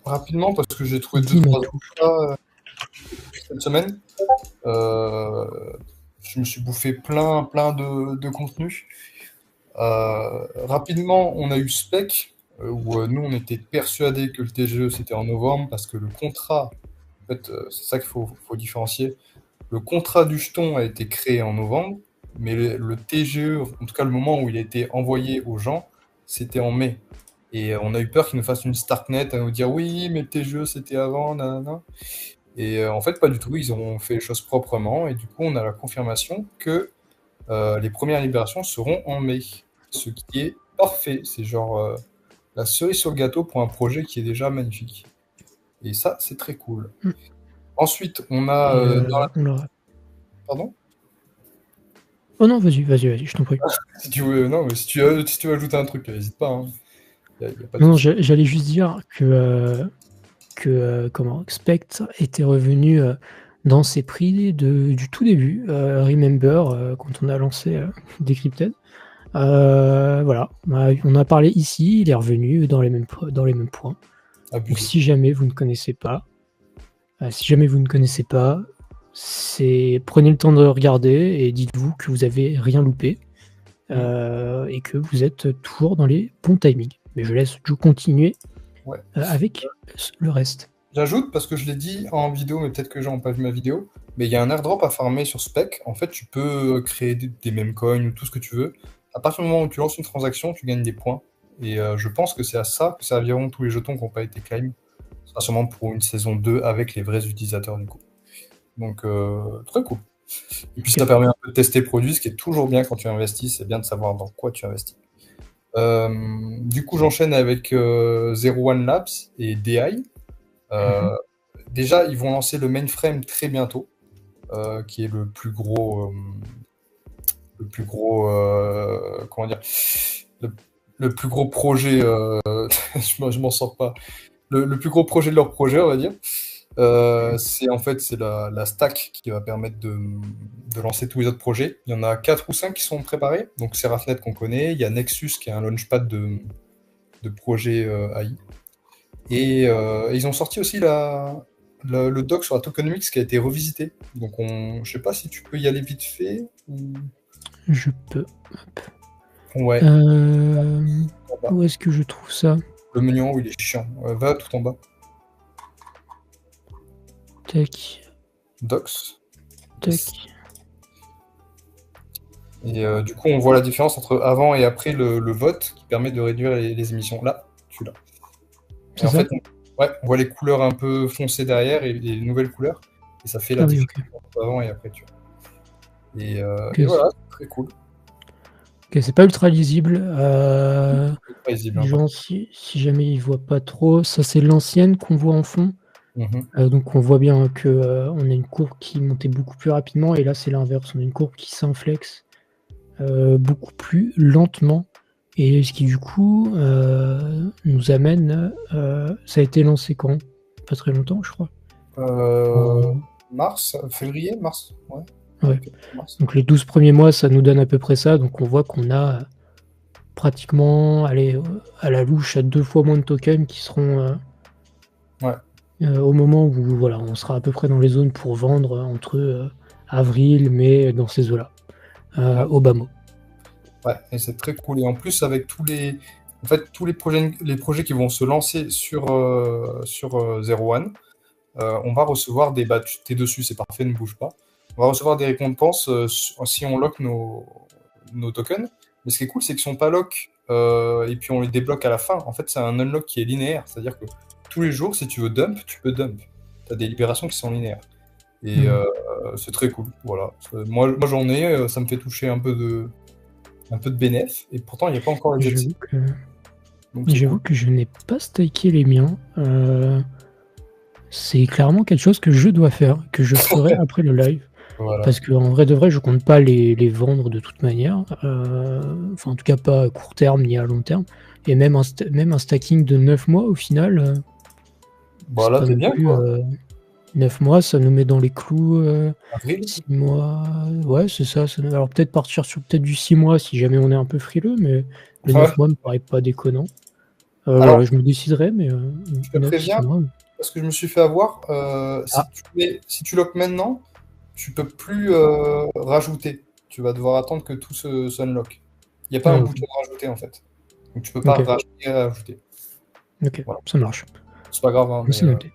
rapidement, parce que j'ai trouvé Dis-moi 2-3 tout. cette semaine. Je me suis bouffé plein de contenu. Rapidement, on a eu Spec, où nous, on était persuadés que le TGE, c'était en novembre, parce que le contrat, en fait, c'est ça qu'il faut différencier. Le contrat du jeton a été créé en novembre, mais le TGE, en tout cas le moment où il a été envoyé aux gens, c'était en mai. Et on a eu peur qu'ils nous fassent une Starknet à nous dire oui, mais le TGE c'était avant, nanana. Et en fait, pas du tout. Ils ont fait les choses proprement. Et du coup, on a la confirmation que les premières libérations seront en mai. Ce qui est parfait. C'est genre la cerise sur le gâteau pour un projet qui est déjà magnifique. Et ça, c'est très cool. Mm. Ensuite, on a. Pardon? Oh non, vas-y, je t'en prie. Si tu veux, non, mais si tu veux ajouter un truc, n'hésite pas. Hein. Y a pas de Non, souci. j'allais juste dire que Spectre était revenu dans ses prix du tout début. Remember, quand on a lancé Decrypted. Voilà, on a parlé ici, il est revenu dans les mêmes points. Abusé. Donc si jamais vous ne connaissez pas, prenez le temps de regarder et dites-vous que vous avez rien loupé et que vous êtes toujours dans les bons timings. Mais je laisse Joe continuer avec le reste. J'ajoute, parce que je l'ai dit en vidéo, mais peut-être que les gens n'ont pas vu ma vidéo, mais il y a un airdrop à farmer sur Spec. En fait, tu peux créer des meme coins ou tout ce que tu veux. À partir du moment où tu lances une transaction, tu gagnes des points. Et je pense que c'est à ça que serviront tous les jetons qui n'ont pas été claim. Ce sera sûrement pour une saison 2 avec les vrais utilisateurs du coup. Donc, très cool. Et puis ça permet un peu de tester le produit, ce qui est toujours bien quand tu investis, c'est bien de savoir dans quoi tu investis. Du coup, j'enchaîne avec Zero One Labs et DI. Déjà, ils vont lancer le mainframe très bientôt, qui est le plus gros, comment dire, le plus gros projet. Je m'en sors pas. Le plus gros projet de leur projet, on va dire. C'est la stack qui va permettre de lancer tous les autres projets. Il y en a 4 ou 5 qui sont préparés. Donc Seraphnet qu'on connaît, il y a Nexus qui est un launchpad de projets AI. Et ils ont sorti aussi le doc sur la tokenomics qui a été revisité. Donc je sais pas si tu peux y aller vite fait. Ou... Je peux. Ouais. Où est-ce que je trouve ça? Le menu en haut, il est chiant. Va tout en bas. Tac. Docs. Tac. Et du coup, on voit la différence entre avant et après le vote qui permet de réduire les émissions. Là, celui-là. Et en fait, on voit les couleurs un peu foncées derrière et les nouvelles couleurs. Et ça fait la différence entre avant et après. Tu vois. Et voilà, c'est très cool. Ok, c'est pas ultra lisible. Les gens, si jamais ils voient pas trop, ça c'est l'ancienne qu'on voit en fond. Donc on voit bien que on a une courbe qui montait beaucoup plus rapidement et là c'est l'inverse, on a une courbe qui s'inflexe beaucoup plus lentement et ce qui du coup nous amène, ça a été lancé quand? Pas très longtemps je crois. Février, mars, ouais. Ouais. Donc les 12 premiers mois ça nous donne à peu près ça, donc on voit qu'on a pratiquement à la louche à 2 fois moins de tokens qui seront au moment où voilà, on sera à peu près dans les zones pour vendre entre avril, mai, dans ces eaux-là, au bas mot. Ouais, et c'est très cool. Et en plus, avec tous les projets qui vont se lancer sur Zero One, on va recevoir des... Bah, tu es dessus, c'est parfait, ne bouge pas. On va recevoir des récompenses si on lock nos tokens. Mais ce qui est cool, c'est qu'ils ne sont pas lock et puis on les débloque à la fin. En fait, c'est un unlock qui est linéaire. C'est-à-dire que tous les jours, si tu veux dump, tu peux dump. Tu as des libérations qui sont linéaires. Et c'est très cool. Voilà. Moi j'en ai, ça me fait toucher un peu de bénéf. Et pourtant, il n'y a pas encore les J'avoue que je n'ai pas stacké les miens. C'est clairement quelque chose que je dois faire, que je ferai après le live. Voilà. Parce qu'en vrai de vrai, je compte pas les vendre de toute manière. Enfin, en tout cas, pas à court terme ni à long terme. Et même un stacking de 9 mois au final. Voilà, c'est bien. 9 mois, ça nous met dans les clous. Avril 6 mois. Ouais, c'est ça. Alors peut-être partir sur peut-être du 6 mois si jamais on est un peu frileux, mais le 9 mois me paraît pas déconnant. Alors, je me déciderai, mais je te préviens, parce que je me suis fait avoir, si tu lock maintenant, tu peux plus rajouter. Tu vas devoir attendre que tout se unlock. Il n'y a pas un bouton rajouter en fait. Donc tu peux pas rajouter et rajouter. Ok, Voilà. ça marche. C'est pas grave, hein, C'est mais noté.